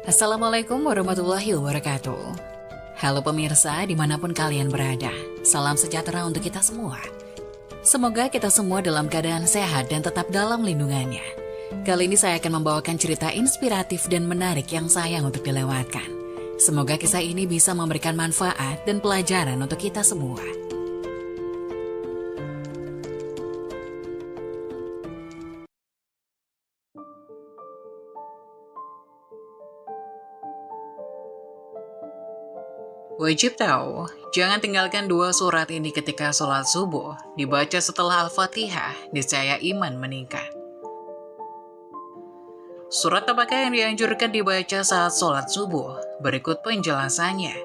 Assalamualaikum warahmatullahi wabarakatuh. Halo pemirsa dimanapun kalian berada, salam sejahtera untuk kita semua. Semoga kita semua dalam keadaan sehat dan tetap dalam lindungannya. Kali ini saya akan membawakan cerita inspiratif dan menarik yang sayang untuk dilewatkan. Semoga kisah ini bisa memberikan manfaat dan pelajaran untuk kita semua. Wajib tahu, jangan tinggalkan dua surat ini ketika sholat subuh, dibaca setelah Al-Fatihah, niscaya iman meningkat. Surat apakah yang dianjurkan dibaca saat sholat subuh? Berikut penjelasannya.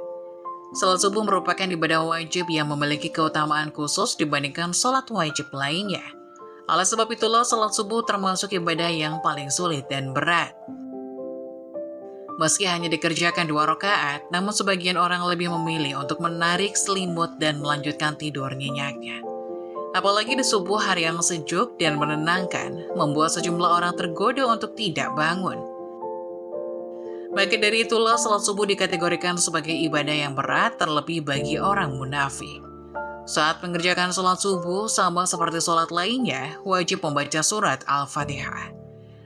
Sholat subuh merupakan ibadah wajib yang memiliki keutamaan khusus dibandingkan sholat wajib lainnya. Oleh sebab itulah sholat subuh termasuk ibadah yang paling sulit dan berat. Meski hanya dikerjakan 2 rakaat, namun sebagian orang lebih memilih untuk menarik selimut dan melanjutkan tidur nyenyaknya. Apalagi di subuh hari yang sejuk dan menenangkan, membuat sejumlah orang tergoda untuk tidak bangun. Maka dari itulah salat subuh dikategorikan sebagai ibadah yang berat terlebih bagi orang munafik. Saat mengerjakan salat subuh, sama seperti salat lainnya, wajib membaca surat Al-Fatihah.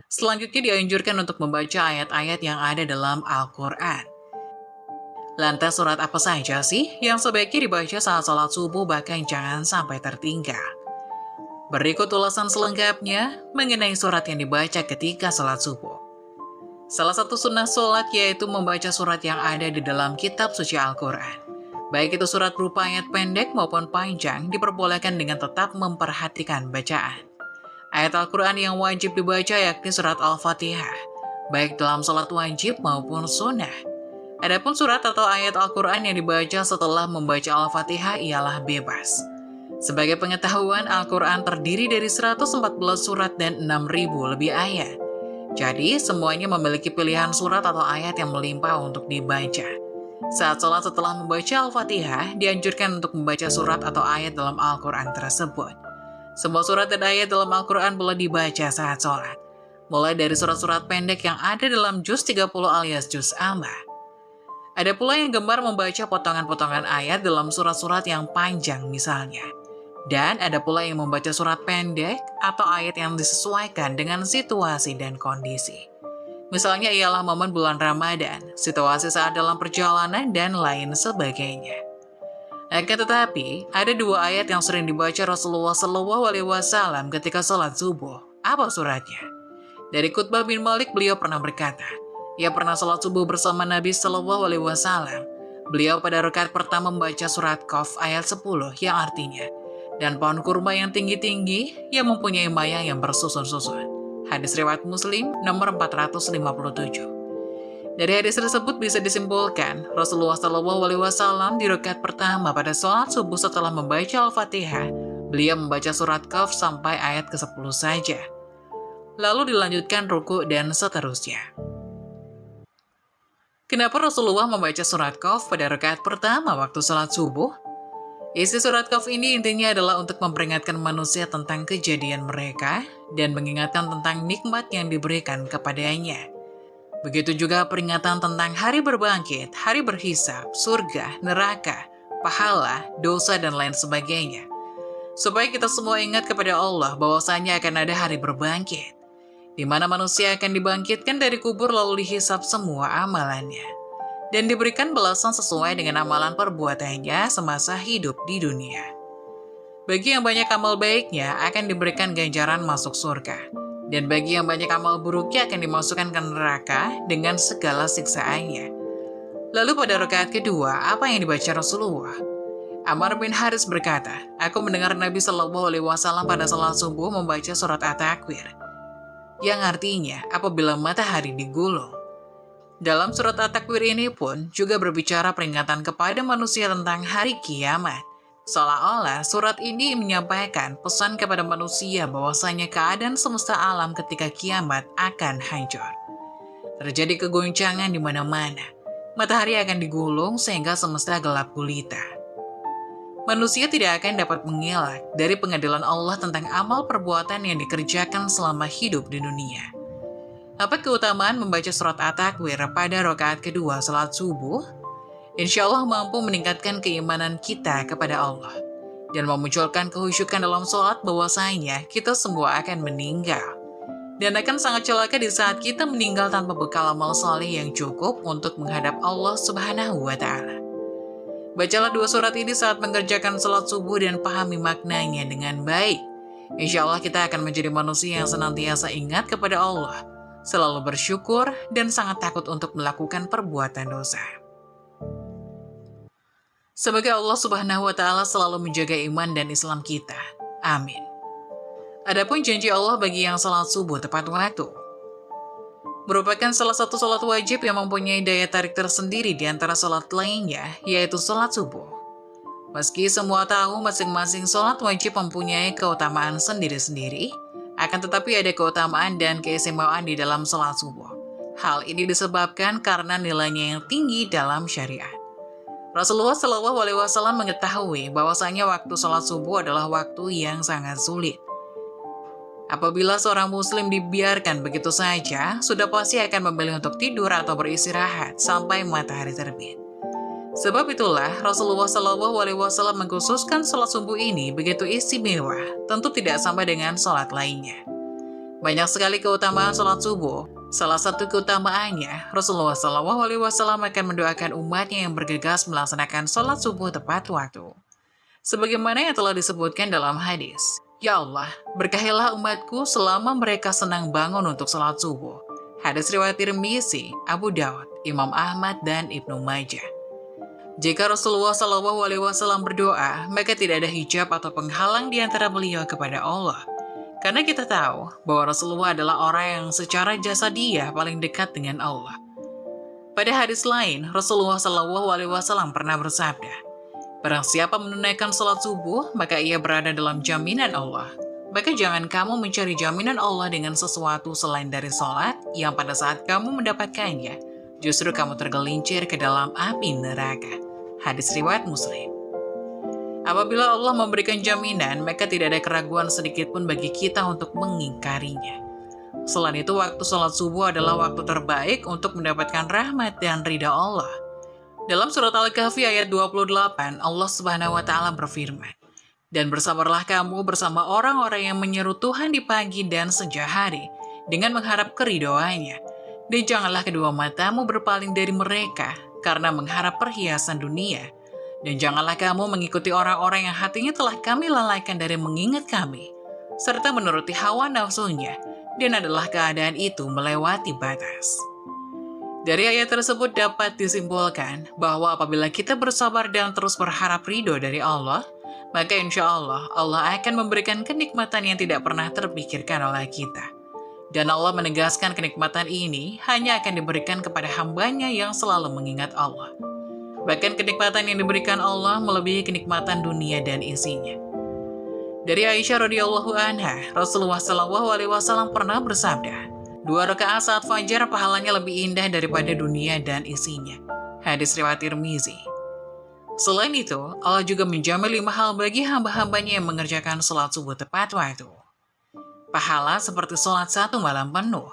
Selanjutnya dianjurkan untuk membaca ayat-ayat yang ada dalam Al-Quran. Lantas surat apa saja sih yang sebaiknya dibaca saat sholat subuh bahkan jangan sampai tertinggal? Berikut ulasan selengkapnya mengenai surat yang dibaca ketika sholat subuh. Salah satu sunnah sholat yaitu membaca surat yang ada di dalam kitab suci Al-Quran. Baik itu surat berupa ayat pendek maupun panjang diperbolehkan dengan tetap memperhatikan bacaan. Ayat Al-Quran yang wajib dibaca yakni surat Al-Fatihah, baik dalam sholat wajib maupun sunnah. Adapun surat atau ayat Al-Quran yang dibaca setelah membaca Al-Fatihah ialah bebas. Sebagai pengetahuan, Al-Quran terdiri dari 114 surat dan 6.000 lebih ayat. Jadi, semuanya memiliki pilihan surat atau ayat yang melimpah untuk dibaca. Saat sholat setelah membaca Al-Fatihah, dianjurkan untuk membaca surat atau ayat dalam Al-Quran tersebut. Semua surat dan ayat dalam Al-Quran boleh dibaca saat sholat, mulai dari surat-surat pendek yang ada dalam juz 30 alias juz amma. Ada pula yang gemar membaca potongan-potongan ayat dalam surat-surat yang panjang misalnya. Dan ada pula yang membaca surat pendek atau ayat yang disesuaikan dengan situasi dan kondisi. Misalnya ialah momen bulan Ramadan, situasi saat dalam perjalanan, dan lain sebagainya. Akan tetapi, ada 2 ayat yang sering dibaca Rasulullah SAW ketika sholat subuh. Apa suratnya? Dari Qutbah bin Malik, beliau pernah berkata, ia pernah sholat subuh bersama Nabi SAW. Beliau pada rakaat pertama membaca surat Qaf ayat 10 yang artinya, dan pohon kurma yang tinggi-tinggi yang mempunyai mayang yang bersusun-susun. Hadis riwayat Muslim nomor 457. Dari hadis tersebut bisa disimpulkan, Rasulullah SAW di rakaat pertama pada sholat subuh setelah membaca Al-Fatihah, beliau membaca surat Qaf sampai ayat ke-10 saja. Lalu dilanjutkan ruku dan seterusnya. Kenapa Rasulullah membaca surat Qaf pada rakaat pertama waktu sholat subuh? Isi surat Qaf ini intinya adalah untuk memperingatkan manusia tentang kejadian mereka dan mengingatkan tentang nikmat yang diberikan kepadanya. Begitu juga peringatan tentang hari berbangkit, hari berhisab, surga, neraka, pahala, dosa, dan lain sebagainya. Supaya kita semua ingat kepada Allah bahwasanya akan ada hari berbangkit, di mana manusia akan dibangkitkan dari kubur lalu dihisab semua amalannya, dan diberikan balasan sesuai dengan amalan perbuatannya semasa hidup di dunia. Bagi yang banyak amal baiknya akan diberikan ganjaran masuk surga. Dan bagi yang banyak amal buruknya akan dimasukkan ke neraka dengan segala siksaannya. Lalu pada rakaat kedua, apa yang dibaca Rasulullah? Ammar bin Haris berkata, aku mendengar Nabi SAW pada salat subuh membaca surat At-Takwir, yang artinya apabila matahari digulung. Dalam surat At-Takwir ini pun juga berbicara peringatan kepada manusia tentang hari kiamat. Seolah-olah surat ini menyampaikan pesan kepada manusia bahwasanya keadaan semesta alam ketika kiamat akan hancur. Terjadi kegoncangan di mana-mana. Matahari akan digulung sehingga semesta gelap gulita. Manusia tidak akan dapat mengelak dari pengadilan Allah tentang amal perbuatan yang dikerjakan selama hidup di dunia. Apa keutamaan membaca surat At-Takwir pada rakaat kedua salat subuh? Insya Allah mampu meningkatkan keimanan kita kepada Allah dan memunculkan kehusyukan dalam sholat bahwasanya kita semua akan meninggal. Dan akan sangat celaka di saat kita meninggal tanpa bekal amal saleh yang cukup untuk menghadap Allah Subhanahu wa Ta'ala. Bacalah dua surat ini saat mengerjakan sholat subuh dan pahami maknanya dengan baik. Insya Allah kita akan menjadi manusia yang senantiasa ingat kepada Allah, selalu bersyukur, dan sangat takut untuk melakukan perbuatan dosa. Semoga Allah Subhanahu wa Ta'ala selalu menjaga iman dan Islam kita. Amin. Adapun janji Allah bagi yang salat subuh tepat waktu, merupakan salah satu salat wajib yang mempunyai daya tarik tersendiri di antara salat lainnya, yaitu salat subuh. Meski semua tahu masing-masing salat wajib mempunyai keutamaan sendiri-sendiri, akan tetapi ada keutamaan dan keistimewaan di dalam salat subuh. Hal ini disebabkan karena nilainya yang tinggi dalam syariat. Rasulullah Shallallahu Alaihi Wasallam mengetahui bahwasanya waktu sholat subuh adalah waktu yang sangat sulit. Apabila seorang muslim dibiarkan begitu saja, sudah pasti akan memilih untuk tidur atau beristirahat sampai matahari terbit. Sebab itulah Rasulullah Shallallahu Alaihi Wasallam mengkhususkan sholat subuh ini begitu istimewa, tentu tidak sama dengan sholat lainnya. Banyak sekali keutamaan sholat subuh. Salah satu keutamaannya, Rasulullah Shallallahu Alaihi Wasallam akan mendoakan umatnya yang bergegas melaksanakan sholat subuh tepat waktu. Sebagaimana yang telah disebutkan dalam hadis, Ya Allah, berkahilah umatku selama mereka senang bangun untuk sholat subuh. Hadis riwayat Tirmizi, Abu Daud, Imam Ahmad, dan Ibnu Majah. Jika Rasulullah Shallallahu Alaihi Wasallam berdoa, maka tidak ada hijab atau penghalang di antara beliau kepada Allah. Karena kita tahu bahwa Rasulullah adalah orang yang secara jasadiah paling dekat dengan Allah. Pada hadis lain, Rasulullah Shallallahu Alaihi Wasallam pernah bersabda, "Barang siapa menunaikan sholat subuh, maka ia berada dalam jaminan Allah. Maka jangan kamu mencari jaminan Allah dengan sesuatu selain dari sholat, yang pada saat kamu mendapatkannya, justru kamu tergelincir ke dalam api neraka." Hadis riwayat Muslim. Apabila Allah memberikan jaminan, maka tidak ada keraguan sedikit pun bagi kita untuk mengingkarinya. Selain itu, waktu sholat subuh adalah waktu terbaik untuk mendapatkan rahmat dan ridha Allah. Dalam surat Al-Kahfi ayat 28, Allah Subhanahu wa Ta'ala berfirman, "Dan bersabarlah kamu bersama orang-orang yang menyeru Tuhan di pagi dan senja hari, dengan mengharap keridhoannya. Dan janganlah kedua matamu berpaling dari mereka, karena mengharap perhiasan dunia. Dan janganlah kamu mengikuti orang-orang yang hatinya telah kami lalaikan dari mengingat kami, serta menuruti hawa nafsunya, dan adalah keadaan itu melewati batas." Dari ayat tersebut dapat disimpulkan bahwa apabila kita bersabar dan terus berharap ridho dari Allah, maka insya Allah, Allah akan memberikan kenikmatan yang tidak pernah terpikirkan oleh kita. Dan Allah menegaskan kenikmatan ini hanya akan diberikan kepada hambanya yang selalu mengingat Allah. Bahkan kenikmatan yang diberikan Allah melebihi kenikmatan dunia dan isinya. Dari Aisyah radhiyallahu anha, Rasulullah Shallallahu Alaihi Wasallam pernah bersabda, 2 rakaat saat fajar pahalanya lebih indah daripada dunia dan isinya. Hadis riwayat Tirmizi. Selain itu, Allah juga menjamin 5 hal bagi hamba-hambanya yang mengerjakan sholat subuh tepat waktu. Pahala seperti sholat 1 malam penuh.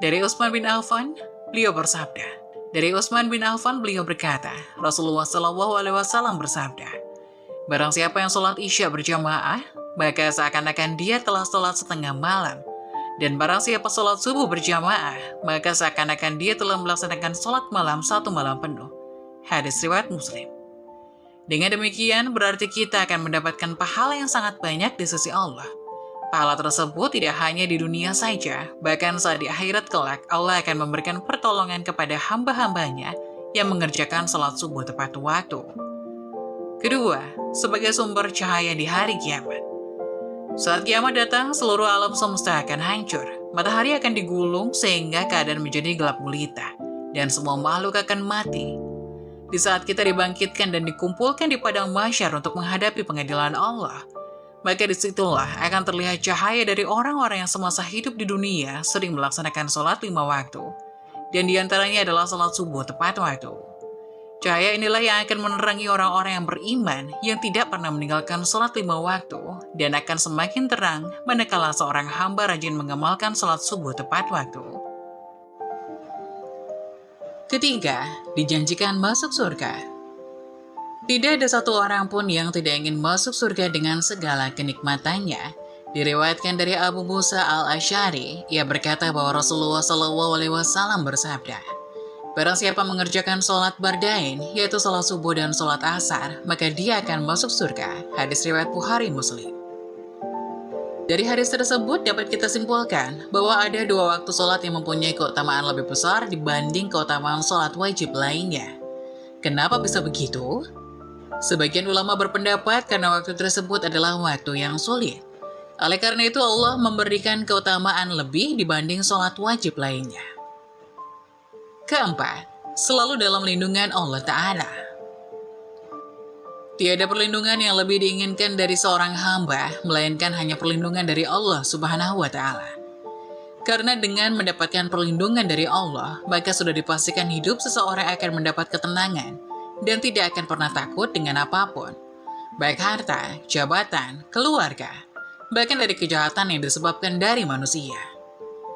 Dari Utsman bin Affan, beliau bersabda, beliau berkata, Rasulullah Shallallahu Alaihi Wasallam bersabda, "Barang siapa yang sholat Isya berjamaah, maka seakan-akan dia telah sholat setengah malam. Dan barang siapa sholat subuh berjamaah, maka seakan-akan dia telah melaksanakan sholat malam 1 malam penuh." Hadis riwayat Muslim. Dengan demikian, berarti kita akan mendapatkan pahala yang sangat banyak di sisi Allah. Pahala tersebut tidak hanya di dunia saja, bahkan saat di akhirat kelak, Allah akan memberikan pertolongan kepada hamba-hambanya yang mengerjakan sholat subuh tepat waktu. Kedua, sebagai sumber cahaya di hari kiamat. Saat kiamat datang, seluruh alam semesta akan hancur. Matahari akan digulung sehingga keadaan menjadi gelap gulita, dan semua makhluk akan mati. Di saat kita dibangkitkan dan dikumpulkan di padang mahsyar untuk menghadapi pengadilan Allah, maka disitulah akan terlihat cahaya dari orang-orang yang semasa hidup di dunia sering melaksanakan sholat 5 waktu, dan diantaranya adalah sholat subuh tepat waktu. Cahaya inilah yang akan menerangi orang-orang yang beriman yang tidak pernah meninggalkan sholat 5 waktu, dan akan semakin terang manakala seorang hamba rajin mengamalkan sholat subuh tepat waktu. Ketiga, dijanjikan masuk surga. Tidak ada satu orang pun yang tidak ingin masuk surga dengan segala kenikmatannya. Diriwayatkan dari Abu Musa al-Asy'ari, ia berkata bahwa Rasulullah SAW bersabda, barang siapa mengerjakan sholat bardain, yaitu sholat subuh dan sholat asar, maka dia akan masuk surga. Hadis riwayat Bukhari Muslim. Dari hadis tersebut dapat kita simpulkan bahwa ada dua waktu sholat yang mempunyai keutamaan lebih besar dibanding keutamaan sholat wajib lainnya. Kenapa bisa begitu? Sebagian ulama berpendapat karena waktu tersebut adalah waktu yang sulit. Oleh karena itu Allah memberikan keutamaan lebih dibanding sholat wajib lainnya. Keempat, selalu dalam lindungan Allah Ta'ala. Tiada perlindungan yang lebih diinginkan dari seorang hamba, melainkan hanya perlindungan dari Allah Subhanahu wa Ta'ala. Karena dengan mendapatkan perlindungan dari Allah, maka sudah dipastikan hidup seseorang akan mendapat ketenangan dan tidak akan pernah takut dengan apapun, baik harta, jabatan, keluarga, bahkan dari kejahatan yang disebabkan dari manusia.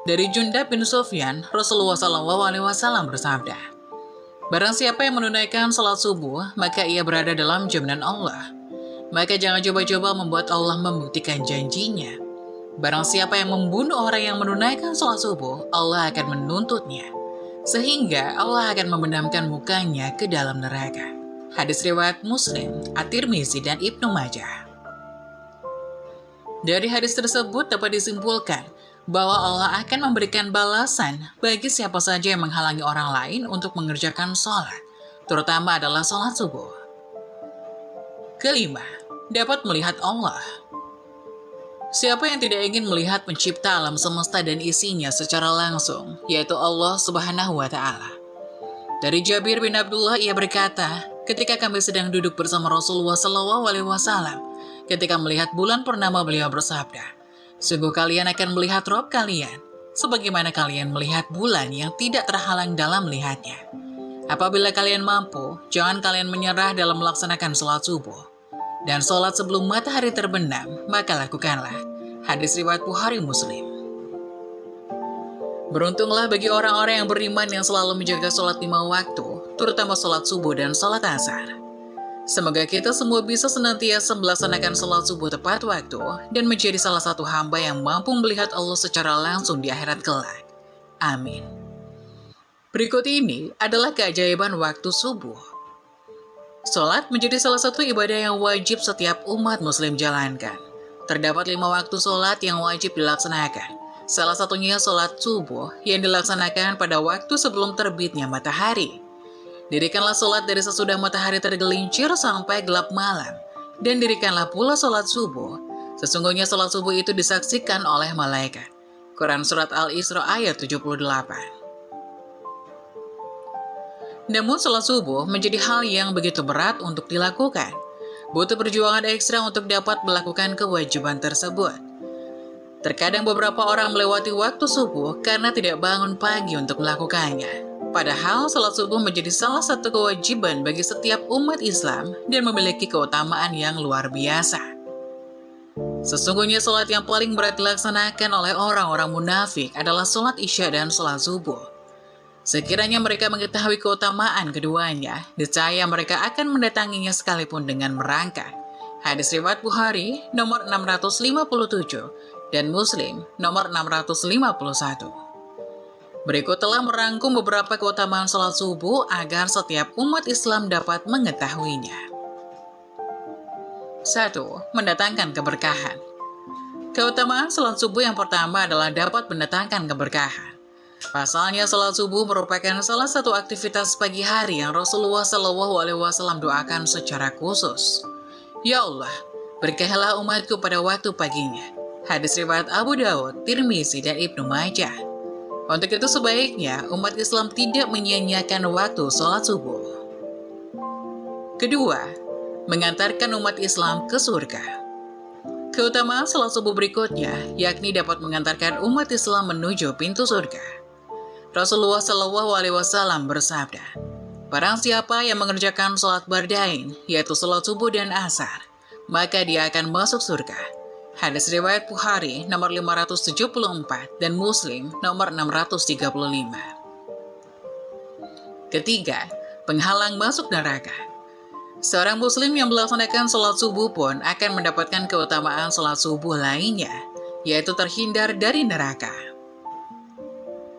Dari Jundab bin Sufyan, Rasulullah SAW bersabda, barang siapa yang menunaikan salat subuh, maka ia berada dalam jaminan Allah. Maka jangan coba-coba membuat Allah membuktikan janjinya. Barang siapa yang membunuh orang yang menunaikan salat subuh, Allah akan menuntutnya, sehingga Allah akan memendamkan mukanya ke dalam neraka. Hadis riwayat Muslim, At-Tirmizi, dan Ibnu Majah. Dari hadis tersebut dapat disimpulkan bahwa Allah akan memberikan balasan bagi siapa saja yang menghalangi orang lain untuk mengerjakan sholat, terutama adalah sholat subuh. Kelima, dapat melihat Allah. Siapa yang tidak ingin melihat pencipta alam semesta dan isinya secara langsung, yaitu Allah Subhanahu wa Ta'ala. Dari Jabir bin Abdullah, ia berkata, ketika kami sedang duduk bersama Rasulullah SAW, ketika melihat bulan purnama, beliau bersabda, sungguh kalian akan melihat Rob kalian, sebagaimana kalian melihat bulan yang tidak terhalang dalam melihatnya. Apabila kalian mampu, jangan kalian menyerah dalam melaksanakan sholat subuh. Dan sholat sebelum matahari terbenam, maka lakukanlah. Hadis riwayat Bukhari Muslim. Beruntunglah bagi orang-orang yang beriman yang selalu menjaga sholat 5 waktu, terutama sholat subuh dan sholat asar. Semoga kita semua bisa senantiasa melaksanakan sholat subuh tepat waktu dan menjadi salah satu hamba yang mampu melihat Allah secara langsung di akhirat kelak. Amin. Berikut ini adalah keajaiban waktu subuh. Sholat menjadi salah satu ibadah yang wajib setiap umat muslim jalankan. Terdapat 5 waktu sholat yang wajib dilaksanakan. Salah satunya sholat subuh yang dilaksanakan pada waktu sebelum terbitnya matahari. Dirikanlah sholat dari sesudah matahari tergelincir sampai gelap malam. Dan dirikanlah pula sholat subuh. Sesungguhnya sholat subuh itu disaksikan oleh malaikat. Quran Surat Al-Isra ayat 78. Namun sholat subuh menjadi hal yang begitu berat untuk dilakukan. Butuh perjuangan ekstra untuk dapat melakukan kewajiban tersebut. Terkadang beberapa orang melewati waktu subuh karena tidak bangun pagi untuk melakukannya. Padahal sholat subuh menjadi salah satu kewajiban bagi setiap umat Islam dan memiliki keutamaan yang luar biasa. Sesungguhnya sholat yang paling berat dilaksanakan oleh orang-orang munafik adalah sholat isya dan sholat subuh. Sekiranya mereka mengetahui keutamaan keduanya, niscaya mereka akan mendatanginya sekalipun dengan merangkak. Hadis riwayat Bukhari nomor 657 dan Muslim nomor 651. Berikut telah merangkum beberapa keutamaan sholat subuh agar setiap umat Islam dapat mengetahuinya. 1. Mendatangkan keberkahan. Keutamaan sholat subuh yang pertama adalah dapat mendatangkan keberkahan. Pasalnya, sholat subuh merupakan salah satu aktivitas pagi hari yang Rasulullah SAW doakan secara khusus. Ya Allah, berkahilah umatku pada waktu paginya. Hadis riwayat Abu Dawud, Tirmizi, dan Ibnu Majah. Untuk itu sebaiknya umat Islam tidak menyia-nyiakan waktu sholat subuh. Kedua, mengantarkan umat Islam ke surga. Keutamaan sholat subuh berikutnya, yakni dapat mengantarkan umat Islam menuju pintu surga. Rasulullah SAW bersabda, barang siapa yang mengerjakan sholat bardain, yaitu sholat subuh dan asar, maka dia akan masuk surga. Hadis riwayat Bukhari nomor 574 dan Muslim nomor 635. Ketiga, penghalang masuk neraka. Seorang muslim yang melaksanakan sholat subuh pun akan mendapatkan keutamaan sholat subuh lainnya, yaitu terhindar dari neraka.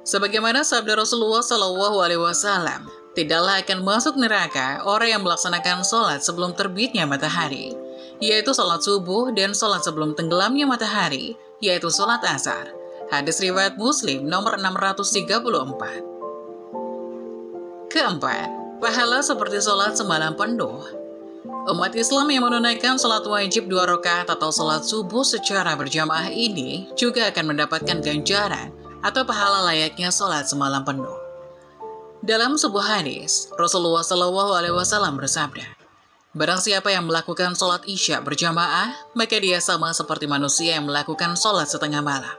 Sebagaimana sabda Rasulullah SAW, tidaklah akan masuk neraka orang yang melaksanakan sholat sebelum terbitnya matahari, yaitu sholat subuh, dan sholat sebelum tenggelamnya matahari, yaitu sholat asar. Hadis riwayat Muslim nomor 634. Keempat, pahala seperti sholat semalam penuh. Umat Islam yang menunaikan sholat wajib 2 rakaat atau sholat subuh secara berjamaah ini juga akan mendapatkan ganjaran atau pahala layaknya sholat semalam penuh. Dalam sebuah hadis, Rasulullah SAW bersabda, "Barang siapa yang melakukan sholat isya berjamaah, maka dia sama seperti manusia yang melakukan sholat setengah malam.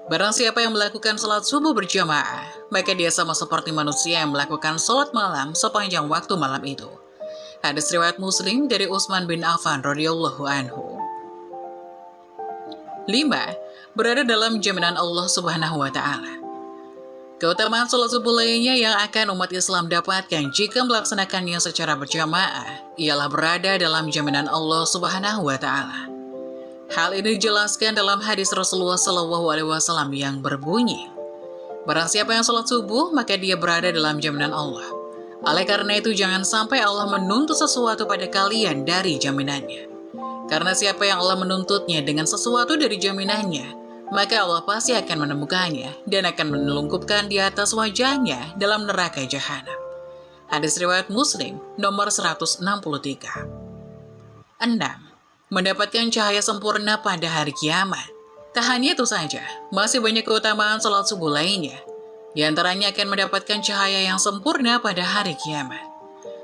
Barang siapa yang melakukan sholat subuh berjamaah, maka dia sama seperti manusia yang melakukan sholat malam sepanjang waktu malam itu." Hadis riwayat Muslim dari Utsman bin Affan radhiyallahu anhu. 5. Berada dalam jaminan Allah Subhanahu wa Ta'ala. Keutamaan sholat subuh lainnya yang akan umat Islam dapatkan jika melaksanakannya secara berjamaah ialah berada dalam jaminan Allah Subhanahu wa Ta'ala. Hal ini dijelaskan dalam hadis Rasulullah SAW yang berbunyi, "Barang siapa yang sholat subuh, maka dia berada dalam jaminan Allah. Oleh karena itu, jangan sampai Allah menuntut sesuatu pada kalian dari jaminannya. Karena siapa yang Allah menuntutnya dengan sesuatu dari jaminannya, maka Allah pasti akan menemukannya dan akan menelungkupkan di atas wajahnya dalam neraka jahanam." Hadis riwayat Muslim nomor 163. 6. Mendapatkan cahaya sempurna pada hari kiamat. Tak hanya itu saja, masih banyak keutamaan sholat subuh lainnya. Di antaranya akan mendapatkan cahaya yang sempurna pada hari kiamat.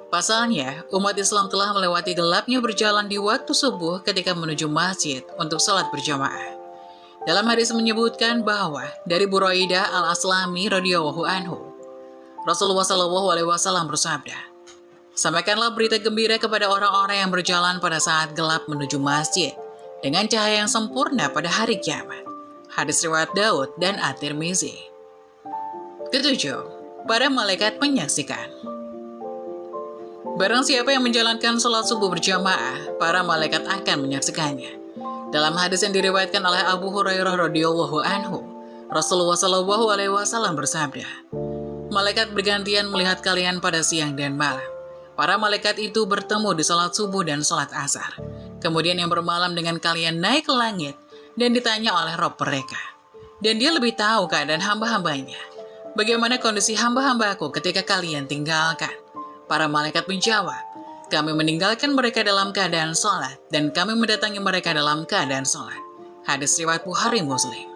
Pasalnya, umat Islam telah melewati gelapnya berjalan di waktu subuh ketika menuju masjid untuk sholat berjamaah. Dalam hadis menyebutkan bahwa dari Buraidah al-Aslami radhiyallahu anhu, Rasulullah SAW bersabda, "Sampaikanlah berita gembira kepada orang-orang yang berjalan pada saat gelap menuju masjid dengan cahaya yang sempurna pada hari kiamat." Hadis riwayat Daud dan At-Tirmizi. 7. Para malaikat menyaksikan. Barang siapa yang menjalankan sholat subuh berjamaah, para malaikat akan menyaksikannya. Dalam hadis yang diriwayatkan oleh Abu Hurairah radhiyallahu anhu, Rasulullah SAW bersabda, "Malaikat bergantian melihat kalian pada siang dan malam. Para malaikat itu bertemu di sholat subuh dan sholat asar. Kemudian yang bermalam dengan kalian naik ke langit dan ditanya oleh Rabb mereka. Dan dia lebih tahu keadaan hamba-hambanya. Bagaimana kondisi hamba-hambaku ketika kalian tinggalkan?" Para malaikat menjawab, "Kami meninggalkan mereka dalam keadaan sholat, dan kami mendatangi mereka dalam keadaan sholat." Hadis riwayat Bukhari Muslim.